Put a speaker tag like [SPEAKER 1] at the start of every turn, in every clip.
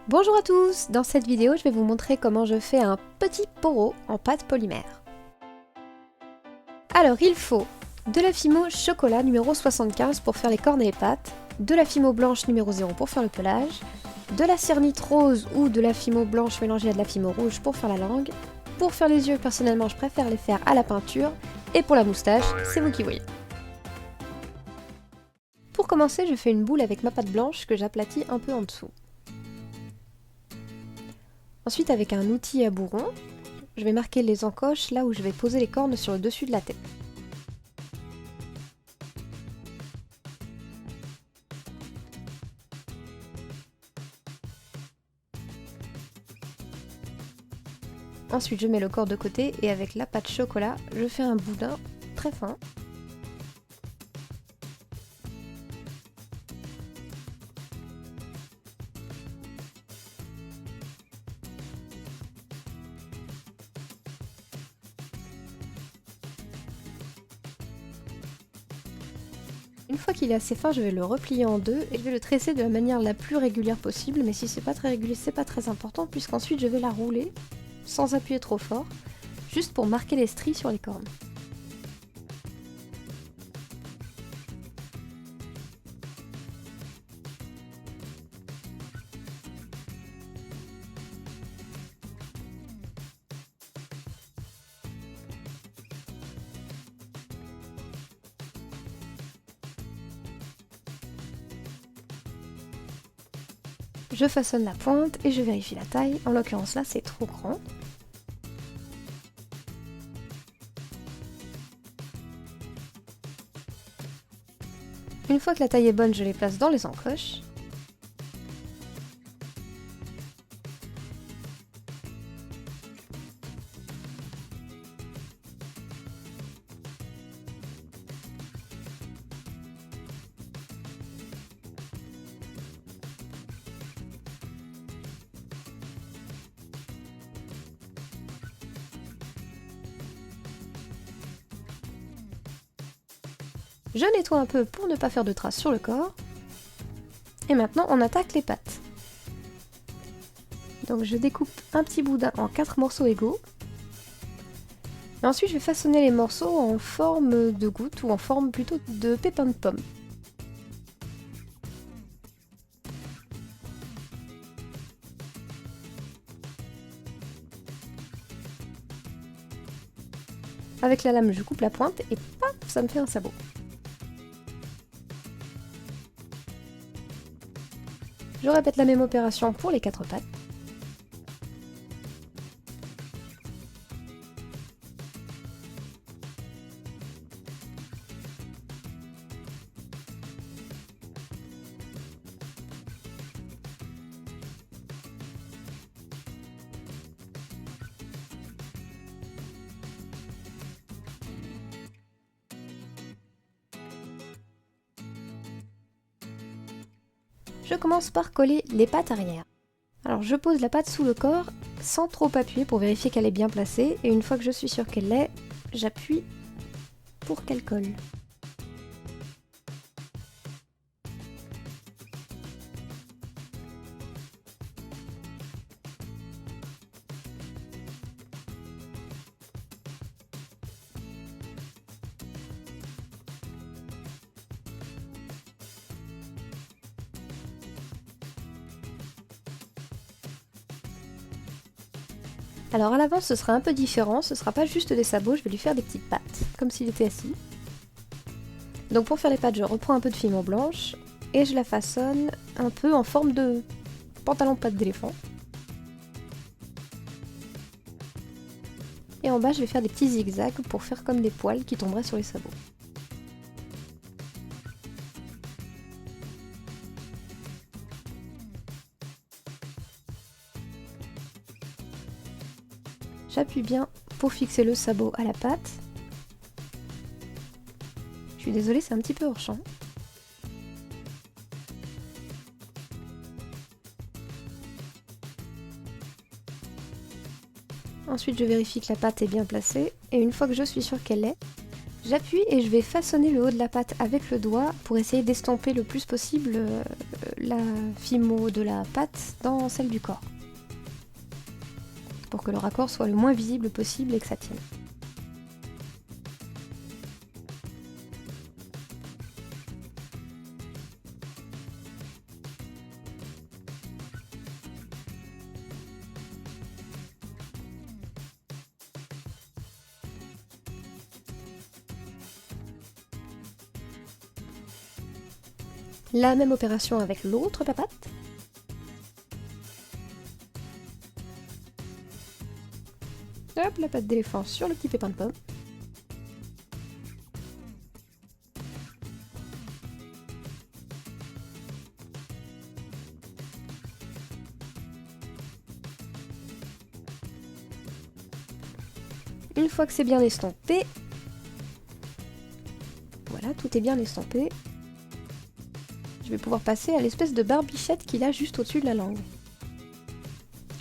[SPEAKER 1] Bonjour à tous! Dans cette vidéo, je vais vous montrer comment je fais un petit poro en pâte polymère. Alors, il faut de la Fimo chocolat numéro 75 pour faire les cornes et les pattes, de la Fimo blanche numéro 0 pour faire le pelage, de la cernite rose ou de la Fimo blanche mélangée à de la Fimo rouge pour faire la langue. Pour faire les yeux, personnellement, je préfère les faire à la peinture, et pour la moustache, c'est vous qui voyez. Pour commencer, je fais une boule avec ma pâte blanche que j'aplatis un peu en dessous. Ensuite, avec un outil à bourron, je vais marquer les encoches là où je vais poser les cornes sur le dessus de la tête. Ensuite, je mets le corps de côté et avec la pâte chocolat, je fais un boudin très fin. Une fois qu'il est assez fin, je vais le replier en deux et je vais le tresser de la manière la plus régulière possible, mais si c'est pas très régulier, c'est pas très important puisqu'ensuite je vais la rouler sans appuyer trop fort, juste pour marquer les stries sur les cornes. Je façonne la pointe et je vérifie la taille, en l'occurrence là c'est trop grand. Une fois que la taille est bonne, je les place dans les encoches. Je nettoie un peu pour ne pas faire de traces sur le corps. Et maintenant, on attaque les pattes. Donc je découpe un petit boudin en 4 morceaux égaux. Et ensuite, je vais façonner les morceaux en forme de goutte ou en forme plutôt de pépins de pomme. Avec la lame, je coupe la pointe et paf, ça me fait un sabot. Je répète la même opération pour les 4 pattes. Je commence par coller les pattes arrière. Alors je pose la patte sous le corps sans trop appuyer pour vérifier qu'elle est bien placée et une fois que je suis sûre qu'elle l'est, j'appuie pour qu'elle colle. Alors à l'avant ce sera un peu différent, ce sera pas juste des sabots, je vais lui faire des petites pattes, comme s'il était assis. Donc pour faire les pattes, je reprends un peu de Fimo blanche et je la façonne un peu en forme de pantalon pattes d'éléphant. Et en bas je vais faire des petits zigzags pour faire comme des poils qui tomberaient sur les sabots. J'appuie bien pour fixer le sabot à la patte. Je suis désolée, c'est un petit peu hors champ. Ensuite, je vérifie que la patte est bien placée et une fois que je suis sûre qu'elle l'est, j'appuie et je vais façonner le haut de la patte avec le doigt pour essayer d'estomper le plus possible la fimo de la patte dans celle du corps. Pour que le raccord soit le moins visible possible et que ça tienne. La même opération avec l'autre patte. Hop, la patte d'éléphant sur le petit pépin de pomme. Une fois que c'est bien estampé, voilà, tout est bien estampé, je vais pouvoir passer à l'espèce de barbichette qu'il a juste au-dessus de la langue.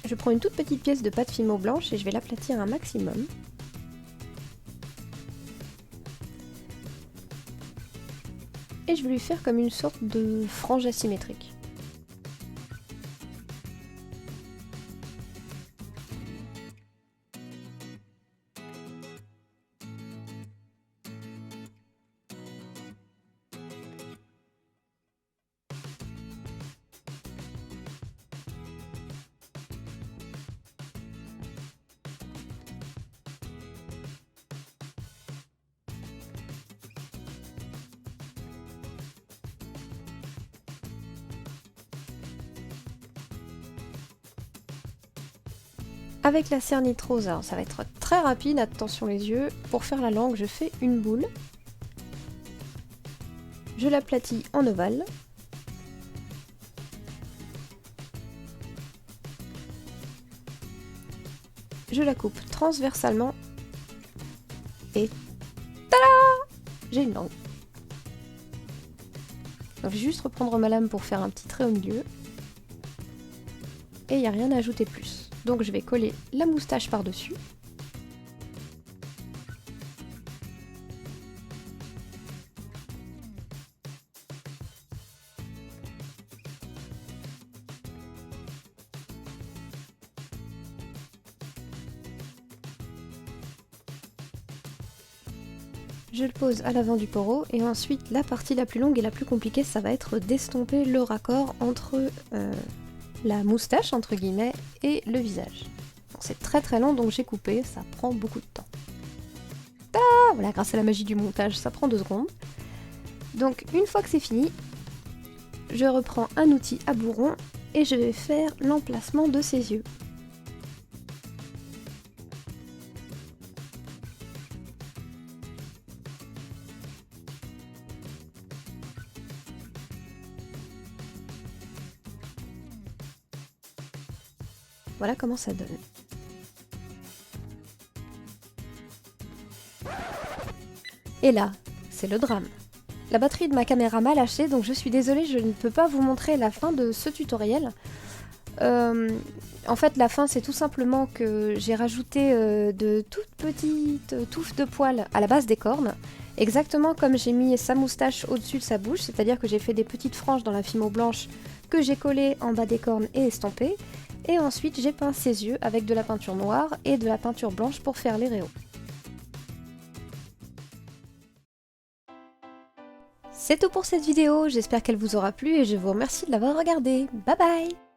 [SPEAKER 1] Je prends une toute petite pièce de pâte fimo blanche et je vais l'aplatir un maximum. Et je vais lui faire comme une sorte de frange asymétrique. Avec la cire nitrose, alors ça va être très rapide, attention les yeux. Pour faire la langue, je fais une boule. Je l'aplatis en ovale. Je la coupe transversalement. Et tada! J'ai une langue. Donc je vais juste reprendre ma lame pour faire un petit trait au milieu. Et il n'y a rien à ajouter plus. Donc je vais coller la moustache par-dessus. Je le pose à l'avant du poro et ensuite la partie la plus longue et la plus compliquée, ça va être d'estomper le raccord entre la moustache entre guillemets et le visage. C'est très très long donc j'ai coupé, ça prend beaucoup de temps. Ah, voilà, grâce à la magie du montage, ça prend 2 secondes. Donc une fois que c'est fini, je reprends un outil à bourron et je vais faire l'emplacement de ses yeux. Voilà comment ça donne. Et là, c'est le drame. La batterie de ma caméra m'a lâché, donc je suis désolée, je ne peux pas vous montrer la fin de ce tutoriel. En fait, la fin, c'est tout simplement que j'ai rajouté de toutes petites touffes de poils à la base des cornes, exactement comme j'ai mis sa moustache au-dessus de sa bouche, c'est-à-dire que j'ai fait des petites franges dans la fimo blanche que j'ai collées en bas des cornes et estampées. Et ensuite j'ai peint ses yeux avec de la peinture noire et de la peinture blanche pour faire les réaux. C'est tout pour cette vidéo, j'espère qu'elle vous aura plu et je vous remercie de l'avoir regardée. Bye bye!